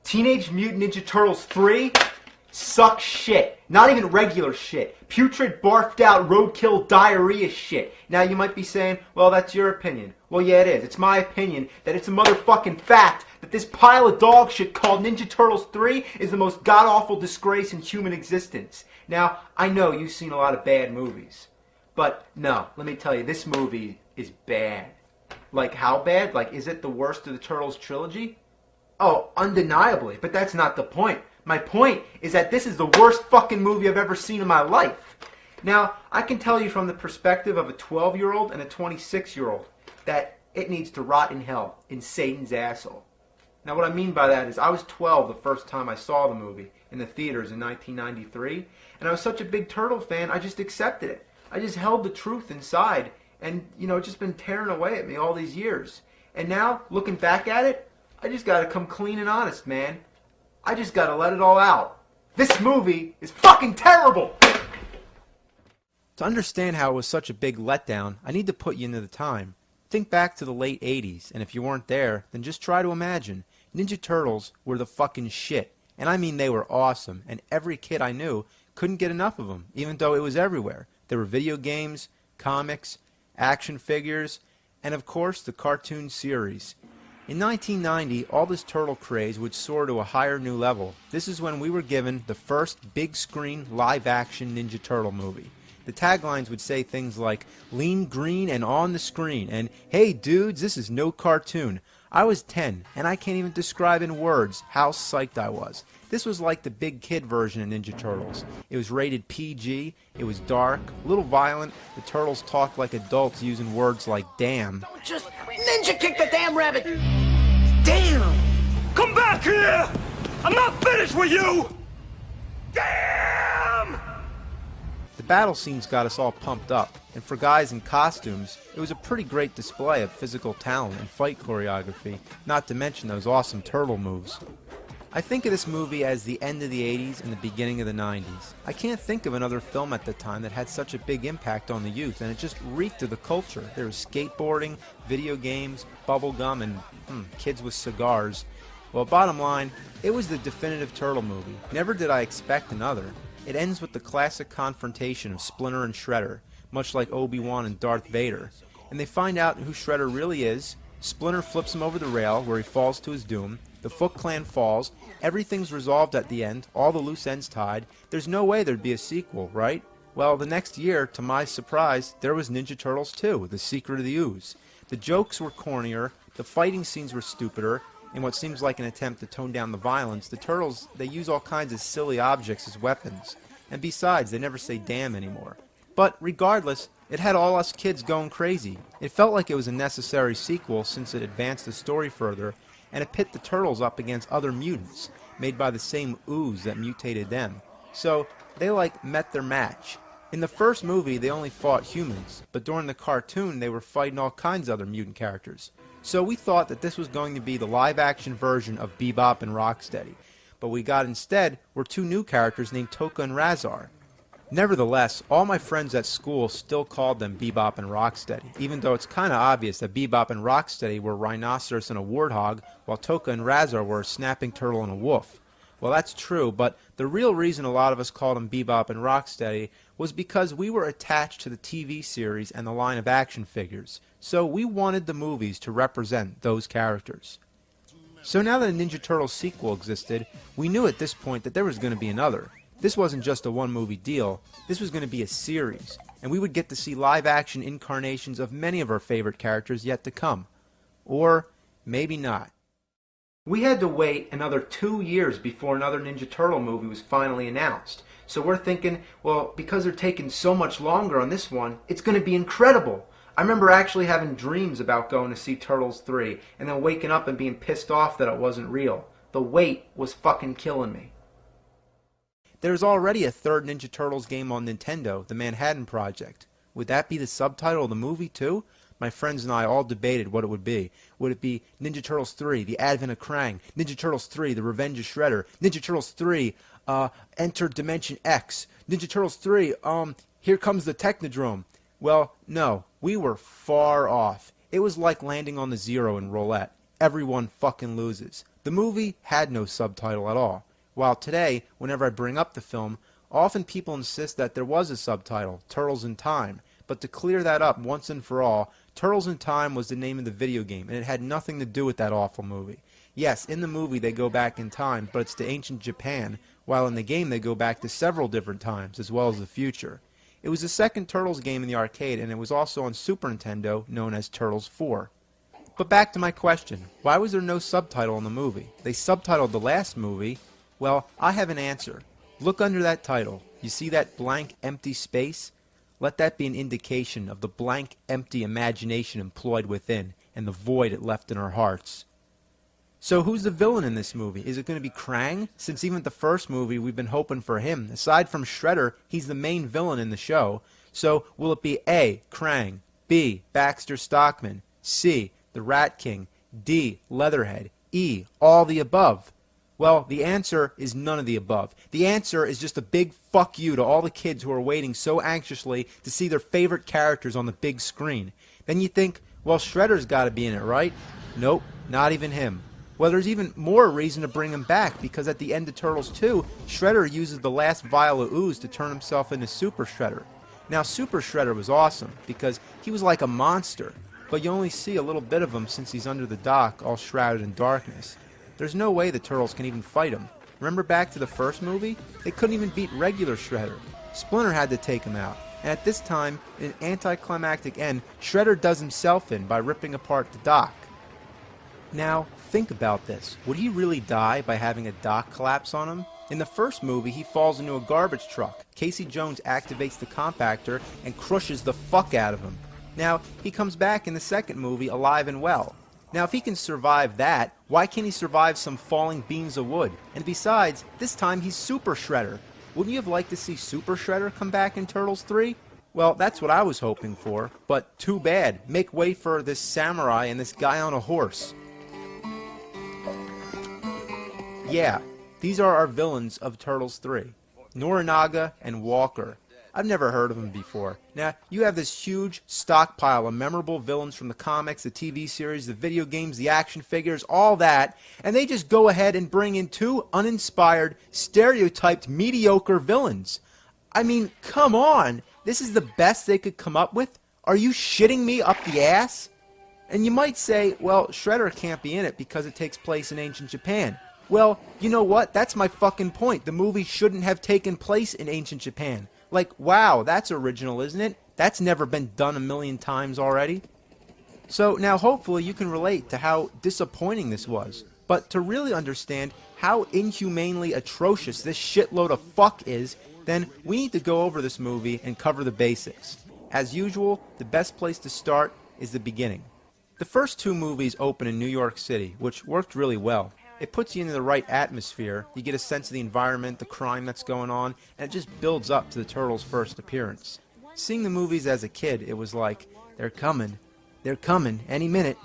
Teenage Mutant Ninja Turtles 3 sucks shit. Not even regular shit. Putrid, barfed out, roadkill, diarrhea shit. Now you might be saying, well, that's your opinion. Well, yeah, it is. It's my opinion that it's a motherfucking fact that this pile of dog shit called Ninja Turtles 3 is the most god-awful disgrace in human existence. Now, I know you've seen a lot of bad movies. But no, let me tell you, this movie is bad. Like, how bad? Like, is it the worst of the Turtles trilogy? Oh, undeniably, but that's not the point. My point is that this is the worst fucking movie I've ever seen in my life. Now, I can tell you from the perspective of a 12-year-old and a 26-year-old that it needs to rot in hell, in Satan's asshole. Now, what I mean by that is I was 12 the first time I saw the movie in the theaters in 1993, and I was such a big Turtle fan, I just accepted it. I just held the truth inside, and, you know, it's just been tearing away at me all these years. And now, looking back at it, I just gotta come clean and honest, man. I just gotta let it all out. This movie is fucking terrible! To understand how it was such a big letdown, I need to put you into the time. Think back to the late 80s, and if you weren't there, then just try to imagine. Ninja Turtles were the fucking shit. And I mean they were awesome, and every kid I knew couldn't get enough of them, even though it was everywhere. There were video games, comics, action figures, and of course the cartoon series. In 1990, all this turtle craze would soar to a higher new level. This is when we were given the first big-screen, live-action Ninja Turtle movie. The taglines would say things like, "Lean green and on the screen," and "Hey dudes, this is no cartoon." I was 10, and I can't even describe in words how psyched I was. This was like the big kid version of Ninja Turtles. It was rated PG, it was dark, a little violent, the Turtles talked like adults using words like damn. Don't just ninja kick the damn rabbit! Damn! Come back here! I'm not finished with you! Damn! The battle scenes got us all pumped up, and for guys in costumes, it was a pretty great display of physical talent and fight choreography, not to mention those awesome turtle moves. I think of this movie as the end of the 80s and the beginning of the 90s. I can't think of another film at the time that had such a big impact on the youth, and it just reeked of the culture. There was skateboarding, video games, bubblegum, and kids with cigars. Well, bottom line, it was the definitive Turtle movie. Never did I expect another. It ends with the classic confrontation of Splinter and Shredder, much like Obi-Wan and Darth Vader. And they find out who Shredder really is. Splinter flips him over the rail where he falls to his doom. The Foot Clan falls. Everything's resolved at the end. All the loose ends tied. There's no way there'd be a sequel, right? Well, the next year, to my surprise, there was Ninja Turtles 2, The Secret of the Ooze. The jokes were cornier. The fighting scenes were stupider. In what seems like an attempt to tone down the violence, the Turtles, they use all kinds of silly objects as weapons. And besides, they never say damn anymore. But regardless, it had all us kids going crazy. It felt like it was a necessary sequel since it advanced the story further, and it pit the Turtles up against other mutants, made by the same ooze that mutated them. So, they met their match. In the first movie, they only fought humans, but during the cartoon, they were fighting all kinds of other mutant characters. So we thought that this was going to be the live-action version of Bebop and Rocksteady. But we got instead were two new characters named Tokka and Razar. Nevertheless, all my friends at school still called them Bebop and Rocksteady, even though it's kind of obvious that Bebop and Rocksteady were a rhinoceros and a warthog, while Tokka and Razar were a snapping turtle and a wolf. Well, that's true, but the real reason a lot of us called them Bebop and Rocksteady was because we were attached to the TV series and the line of action figures, so we wanted the movies to represent those characters. So now that a Ninja Turtles sequel existed, we knew at this point that there was going to be another. This wasn't just a one-movie deal, this was going to be a series, and we would get to see live-action incarnations of many of our favorite characters yet to come. Or maybe not. We had to wait another 2 years before another Ninja Turtle movie was finally announced. So we're thinking, well, because they're taking so much longer on this one, it's going to be incredible. I remember actually having dreams about going to see Turtles 3, and then waking up and being pissed off that it wasn't real. The wait was fucking killing me. There's already a third Ninja Turtles game on Nintendo, The Manhattan Project. Would that be the subtitle of the movie too? My friends and I all debated what it would be. Would it be Ninja Turtles 3, The Advent of Krang, Ninja Turtles 3, The Revenge of Shredder, Ninja Turtles 3, Enter Dimension X, Ninja Turtles 3, Here Comes the Technodrome? Well, no, we were far off. It was like landing on the zero in roulette. everyone fucking loses. The movie had no subtitle at all. While today, whenever I bring up the film, often people insist that there was a subtitle, Turtles in Time. But to clear that up once and for all, Turtles in Time was the name of the video game, and it had nothing to do with that awful movie. Yes, in the movie they go back in time, but it's to ancient Japan, while in the game they go back to several different times, as well as the future. It was the second Turtles game in the arcade, and it was also on Super Nintendo, known as Turtles 4. But back to my question, why was there no subtitle in the movie? They subtitled the last movie. Well, I have an answer. Look under that title. You see that blank, empty space? Let that be an indication of the blank, empty imagination employed within, and the void it left in our hearts. So who's the villain in this movie? Is it going to be Krang? Since even the first movie we've been hoping for him. Aside from Shredder, he's the main villain in the show. So will it be A, Krang, B, Baxter Stockman, C, the Rat King, D, Leatherhead, E, all the above? Well, the answer is none of the above. The answer is just a big fuck you to all the kids who are waiting so anxiously to see their favorite characters on the big screen. Then you think, well, Shredder's got to be in it, right? Nope, not even him. Well, there's even more reason to bring him back, because at the end of Turtles 2, Shredder uses the last vial of ooze to turn himself into Super Shredder. Now, Super Shredder was awesome, because he was like a monster, but you only see a little bit of him since he's under the dock, all shrouded in darkness. There's no way the Turtles can even fight him. Remember back to the first movie? They couldn't even beat regular Shredder. Splinter had to take him out, and at this time, in an anticlimactic end, Shredder does himself in by ripping apart the dock. Now, think about this. Would he really die by having a dock collapse on him? In the first movie, he falls into a garbage truck. Casey Jones activates the compactor and crushes the fuck out of him. Now, he comes back in the second movie alive and well. Now, if he can survive that, why can't he survive some falling beams of wood? And besides, this time he's Super Shredder. Wouldn't you have liked to see Super Shredder come back in Turtles 3? Well, that's what I was hoping for, but too bad. Make way for this samurai and this guy on a horse. Yeah, these are our villains of Turtles 3. Norinaga and Walker. I've never heard of them before. Now, you have this huge stockpile of memorable villains from the comics, the TV series, the video games, the action figures, all that, and they just go ahead and bring in two uninspired, stereotyped, mediocre villains. I mean, come on! This is the best they could come up with? Are you shitting me up the ass? And you might say, well, Shredder can't be in it because it takes place in ancient Japan. Well, you know what? That's my fucking point. The movie shouldn't have taken place in ancient Japan. Like, wow, that's original, isn't it? That's never been done a million times already. So now hopefully you can relate to how disappointing this was. But to really understand how inhumanely atrocious this shitload of fuck is, then we need to go over this movie and cover the basics. As usual, the best place to start is the beginning. The first two movies open in New York City, which worked really well. It puts you into the right atmosphere, you get a sense of the environment, the crime that's going on, and it just builds up to the Turtles' first appearance. Seeing the movies as a kid, it was like, they're coming, any minute.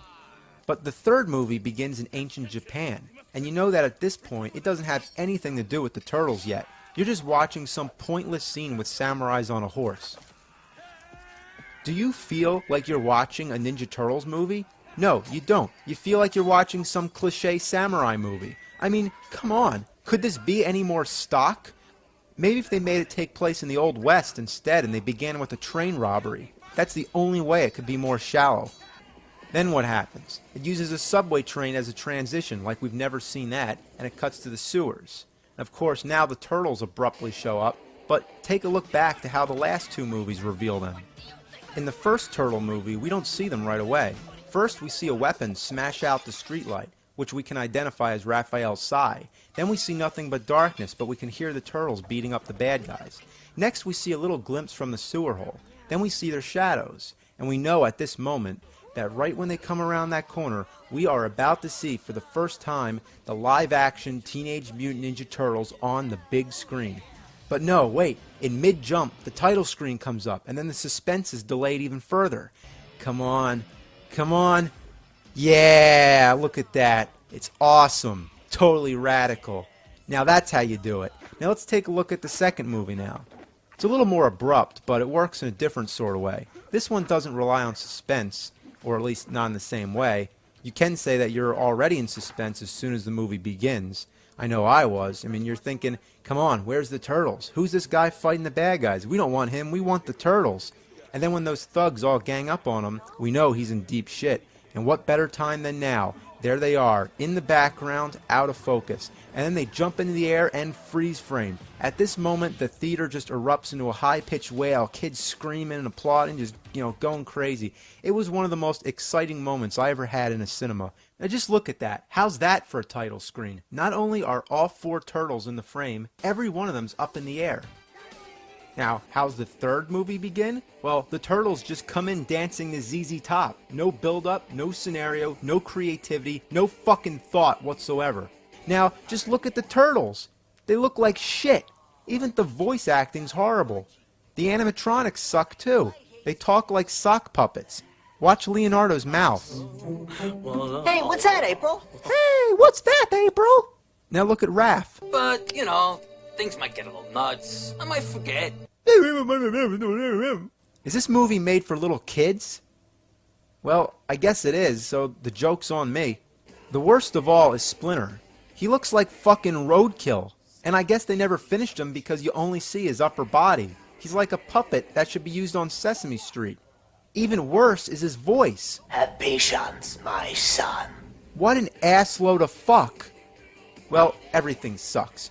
But the third movie begins in ancient Japan, and you know that at this point, it doesn't have anything to do with the Turtles yet. You're just watching some pointless scene with samurais on a horse. Do you feel like you're watching a Ninja Turtles movie? No, you don't. You feel like you're watching some cliché samurai movie. I mean, come on. Could this be any more stock? Maybe if they made it take place in the Old West instead and they began with a train robbery. That's the only way it could be more shallow. Then what happens? It uses a subway train as a transition like we've never seen that, and it cuts to the sewers. And of course, now the Turtles abruptly show up, but take a look back to how the last two movies reveal them. In the first Turtle movie, we don't see them right away. First, we see a weapon smash out the streetlight, which we can identify as Raphael's sai. Then we see nothing but darkness, but we can hear the Turtles beating up the bad guys. Next, we see a little glimpse from the sewer hole. Then we see their shadows, and we know at this moment that right when they come around that corner, we are about to see for the first time the live-action Teenage Mutant Ninja Turtles on the big screen. But no, wait, in mid-jump, the title screen comes up, and then the suspense is delayed even further. Come on. Come on. Yeah, look at that. It's awesome. Totally radical. Now that's how you do it. Now let's take a look at the second movie now. It's a little more abrupt, but it works in a different sort of way. This one doesn't rely on suspense, or at least not in the same way. You can say that you're already in suspense as soon as the movie begins. I know I was. I mean, you're thinking, come on, where's the turtles? Who's this guy fighting the bad guys? We don't want him, we want the turtles. And then when those thugs all gang up on him, we know he's in deep shit. And what better time than now? There they are, in the background, out of focus. And then they jump into the air and freeze frame. At this moment, the theater just erupts into a high-pitched wail, kids screaming and applauding, just, going crazy. It was one of the most exciting moments I ever had in a cinema. Now just look at that. How's that for a title screen? Not only are all 4 turtles in the frame, every one of them's up in the air. Now, how's the third movie begin? Well, the turtles just come in dancing to ZZ Top. No build-up, no scenario, no creativity, no fucking thought whatsoever. Now, just look at the turtles. They look like shit. Even the voice acting's horrible. The animatronics suck too. They talk like sock puppets. Watch Leonardo's mouth. Hey, what's that, April? Hey, what's that, April? Now look at Raph. But, things might get a little nuts. I might forget. Is this movie made for little kids? Well, I guess it is, so the joke's on me. The worst of all is Splinter. He looks like fucking roadkill. And I guess they never finished him because you only see his upper body. He's like a puppet that should be used on Sesame Street. Even worse is his voice. Have patience, my son. What an assload of fuck. Well, everything sucks.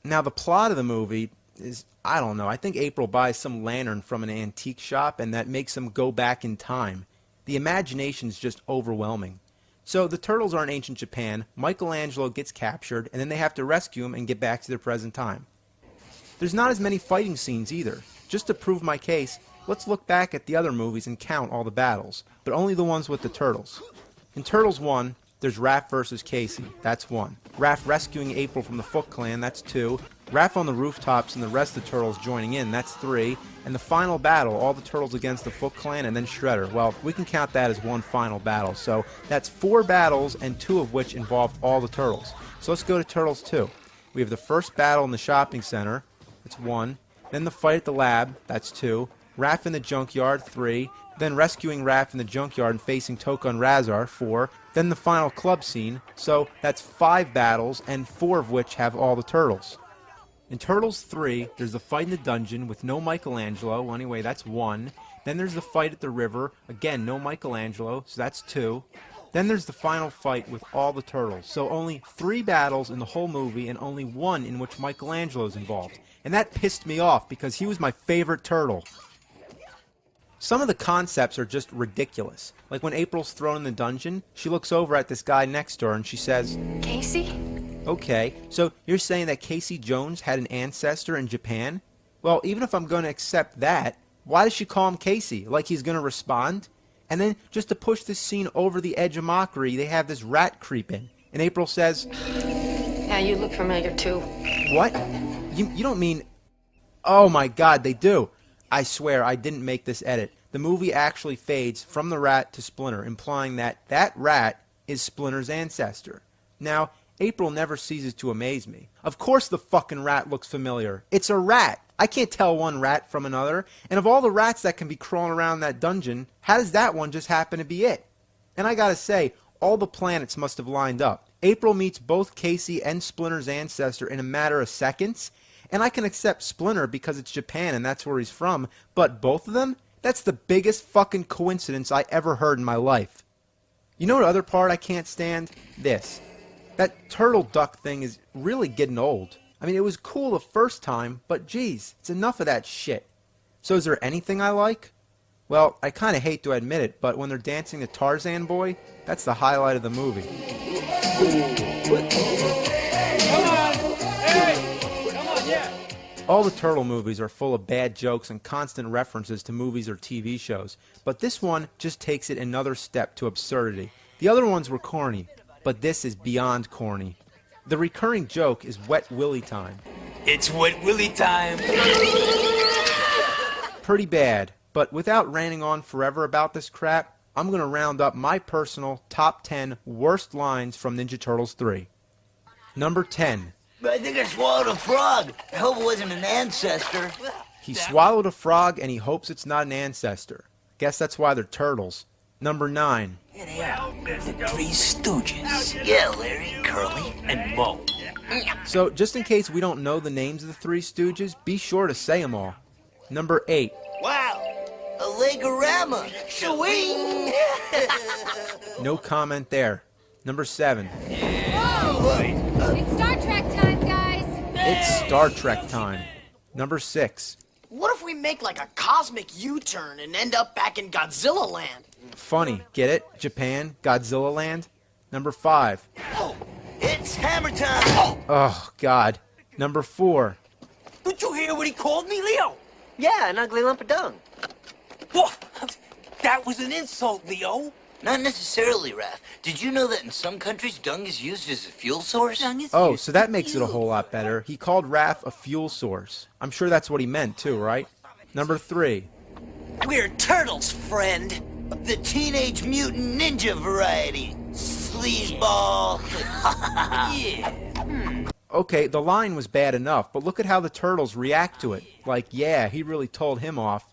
Now, the plot of the movie is, I don't know, I think April buys some lantern from an antique shop and that makes him go back in time. The imagination's just overwhelming. So, the turtles are in ancient Japan, Michelangelo gets captured, and then they have to rescue him and get back to their present time. There's not as many fighting scenes either. Just to prove my case, let's look back at the other movies and count all the battles, but only the ones with the turtles. In Turtles 1, there's Raph versus Casey, that's 1. Raph rescuing April from the Foot Clan, that's 2. Raph on the rooftops and the rest of the turtles joining in, that's 3. And the final battle, all the turtles against the Foot Clan and then Shredder. Well, we can count that as one final battle. So that's 4 battles and 2 of which involve all the turtles. So let's go to Turtles 2. We have the first battle in the shopping center, that's 1. Then the fight at the lab, that's 2. Raph in the junkyard, 3. Then rescuing Raph in the junkyard and facing Toka and Razar, 4. Then the final club scene, so that's 5 battles, and 4 of which have all the turtles. In Turtles 3, there's the fight in the dungeon with no Michelangelo, well, anyway, that's 1. Then there's the fight at the river, again, no Michelangelo, so that's 2. Then there's the final fight with all the turtles, so only 3 battles in the whole movie and only 1 in which Michelangelo's involved. And that pissed me off because he was my favorite turtle. Some of the concepts are just ridiculous. Like when April's thrown in the dungeon, she looks over at this guy next to her and she says, Casey? Okay, so you're saying that Casey Jones had an ancestor in Japan? Well, even if I'm going to accept that, why does she call him Casey? Like he's going to respond? And then, just to push this scene over the edge of mockery, they have this rat creep in. And April says, Yeah, you look familiar too. What? You don't mean... Oh my god, they do. I swear, I didn't make this edit. The movie actually fades from the rat to Splinter, implying that that rat is Splinter's ancestor. Now, April never ceases to amaze me. Of course the fucking rat looks familiar. It's a rat. I can't tell one rat from another. And of all the rats that can be crawling around that dungeon, how does that one just happen to be it? And I gotta say, all the planets must have lined up. April meets both Casey and Splinter's ancestor in a matter of seconds. And I can accept Splinter because it's Japan and that's where he's from, but both of them? That's the biggest fucking coincidence I ever heard in my life. You know what other part I can't stand? This. That turtle duck thing is really getting old. I mean, it was cool the first time, but geez, it's enough of that shit. So is there anything I like? Well, I kinda hate to admit it, but when they're dancing the Tarzan Boy, that's the highlight of the movie. All the turtle movies are full of bad jokes and constant references to movies or TV shows, but this one just takes it another step to absurdity. The other ones were corny, but this is beyond corny. The recurring joke is Wet Willy time. It's Wet Willy time. Pretty bad, but without ranting on forever about this crap, I'm going to round up my personal top 10 worst lines from Ninja Turtles 3. Number 10. I think I swallowed a frog. I hope it wasn't an ancestor. He swallowed a frog and he hopes it's not an ancestor. Guess that's why they're turtles. Number 9. Here they are, the Three Stooges. Yeah, Larry, Curly, and Moe. So, just in case we don't know the names of the Three Stooges, be sure to say them all. Number 8. Wow, a Legorama. Swing. No comment there. Number 7. It's Star Trek time, guys! It's Star Trek time. Number 6. What if we make like a cosmic U-turn and end up back in Godzilla land? Funny, get it? Japan, Godzilla land. Number 5. It's hammer time. Oh, God. Number 4. Did you hear what he called me, Leo? Yeah, an ugly lump of dung. What? That was an insult, Leo. Not necessarily, Raph. Did you know that in some countries dung is used as a fuel source? Oh, so that makes it a whole lot better. He called Raph a fuel source. I'm sure that's what he meant, too, right? Number 3. We're turtles, friend. Of the Teenage Mutant Ninja variety. Sleazeball. Yeah. Okay, the line was bad enough, but look at how the turtles react to it. Like, yeah, he really told him off.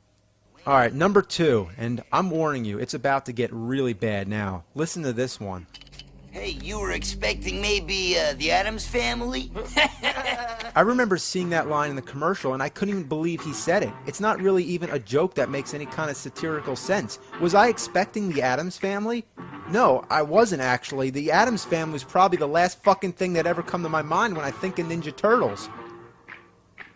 Alright, number 2, and I'm warning you, it's about to get really bad now. Listen to this one. Hey, you were expecting maybe the Addams Family? I remember seeing that line in the commercial, and I couldn't even believe he said it. It's not really even a joke that makes any kind of satirical sense. Was I expecting the Addams Family? No, I wasn't actually. The Addams Family was probably the last fucking thing that ever come to my mind when I think of Ninja Turtles.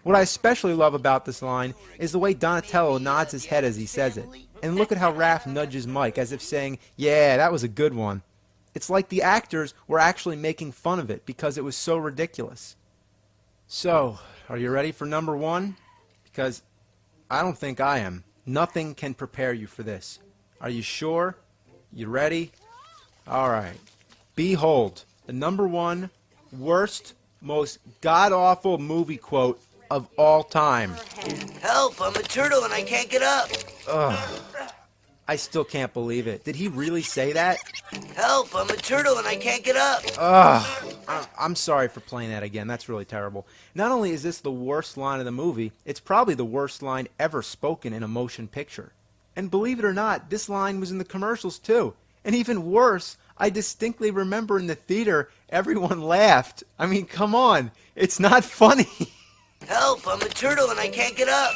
What I especially love about this line is the way Donatello nods his head as he says it. And look at how Raph nudges Mike as if saying, yeah, that was a good one. It's like the actors were actually making fun of it because it was so ridiculous. So, are you ready for number 1? Because I don't think I am. Nothing can prepare you for this. Are you sure? You ready? Alright. Behold, the number 1 worst, most god-awful movie quote of all time. Help, I'm a turtle and I can't get up. Ugh. I still can't believe it. Did he really say that? Help, I'm a turtle and I can't get up. Ugh. I'm sorry for playing that again. That's really terrible. Not only is this the worst line of the movie, it's probably the worst line ever spoken in a motion picture. And believe it or not, this line was in the commercials too. And even worse, I distinctly remember in the theater, everyone laughed. I mean, come on. It's not funny. Help, I'm a turtle and I can't get up.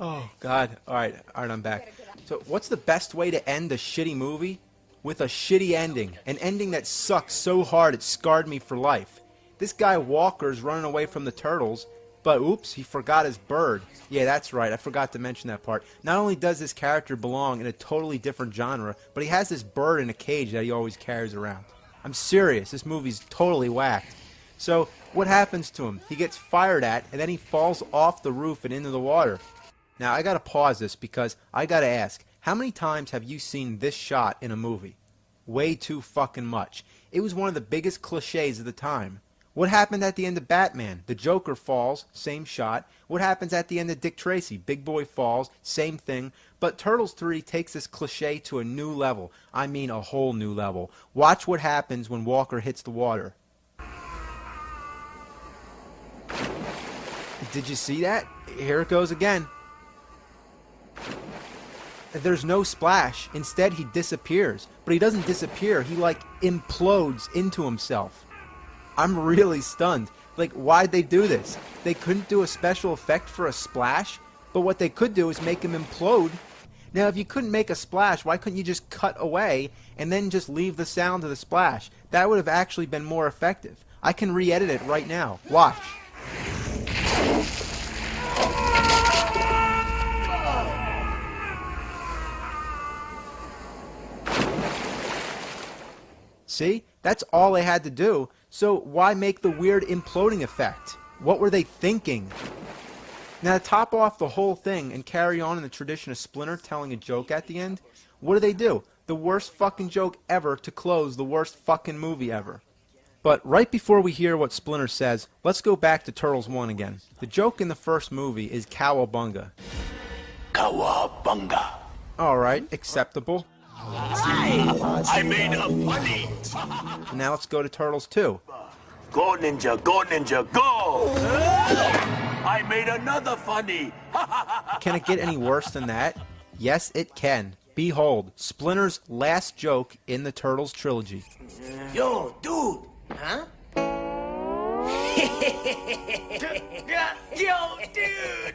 Oh, God. All right, I'm back. So what's the best way to end a shitty movie? With a shitty ending. An ending that sucks so hard it scarred me for life. This guy Walker's running away from the turtles, but oops, he forgot his bird. Yeah, that's right, I forgot to mention that part. Not only does this character belong in a totally different genre, but he has this bird in a cage that he always carries around. I'm serious, this movie's totally whacked. So, what happens to him? He gets fired at, and then he falls off the roof and into the water. Now, I gotta pause this because I gotta ask, how many times have you seen this shot in a movie? Way too fucking much. It was one of the biggest cliches of the time. What happened at the end of Batman? The Joker falls, same shot. What happens at the end of Dick Tracy? Big Boy falls, same thing. But Turtles 3 takes this cliche to a new level. I mean a whole new level. Watch what happens when Walker hits the water. Did you see that? Here it goes again. There's no splash. Instead, he disappears. But he doesn't disappear. He, like, implodes into himself. I'm really stunned. Like, why'd they do this? They couldn't do a special effect for a splash? But what they could do is make him implode. Now, if you couldn't make a splash, why couldn't you just cut away and then just leave the sound of the splash? That would have actually been more effective. I can re-edit it right now. Watch. See? That's all they had to do. So why make the weird imploding effect? What were they thinking? Now to top off the whole thing and carry on in the tradition of Splinter telling a joke at the end, what do? The worst fucking joke ever to close the worst fucking movie ever. But right before we hear what Splinter says, let's go back to Turtles 1 again. The joke in the first movie is Cowabunga. Cowabunga. Alright, acceptable. I made a funny. Now let's go to Turtles 2. Go, Ninja, go! I made another funny. Can it get any worse than that? Yes, it can. Behold, Splinter's last joke in the Turtles trilogy. Yo, dude. Huh? Yo, dude.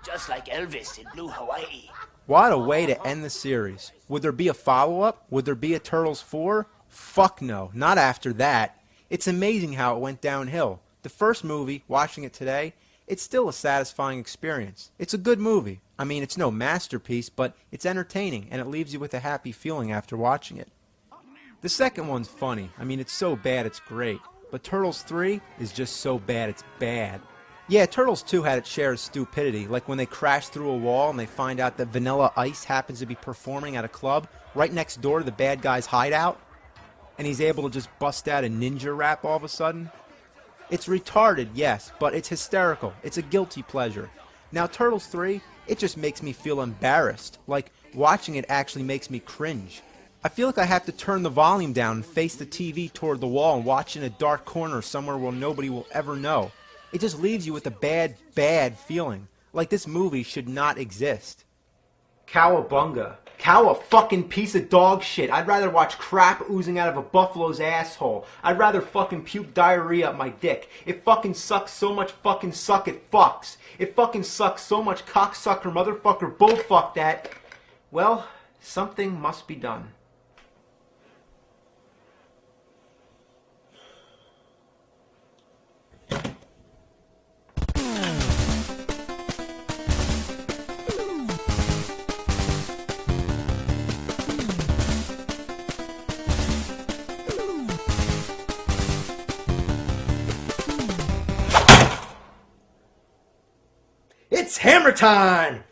Just like Elvis in Blue Hawaii. What a way to end the series. Would there be a follow-up? Would there be a Turtles 4? Fuck no, not after that. It's amazing how it went downhill. The first movie, watching it today, it's still a satisfying experience. It's a good movie. I mean, it's no masterpiece, but it's entertaining, and it leaves you with a happy feeling after watching it. The second one's funny. I mean, it's so bad it's great. But Turtles 3 is just so bad it's bad. Yeah, Turtles 2 had its share of stupidity, like when they crash through a wall and they find out that Vanilla Ice happens to be performing at a club right next door to the bad guy's hideout, and he's able to just bust out a ninja rap all of a sudden. It's retarded, yes, but it's hysterical. It's a guilty pleasure. Now, Turtles 3, it just makes me feel embarrassed. Like, watching it actually makes me cringe. I feel like I have to turn the volume down and face the TV toward the wall and watch in a dark corner somewhere where nobody will ever know. It just leaves you with a bad, bad feeling. Like this movie should not exist. Cowabunga. Cow a fucking piece of dog shit. I'd rather watch crap oozing out of a buffalo's asshole. I'd rather fucking puke diarrhea up my dick. It fucking sucks so much fucking suck it fucks. It fucking sucks so much cocksucker motherfucker bullfuck that, well, something must be done. It's hammer time!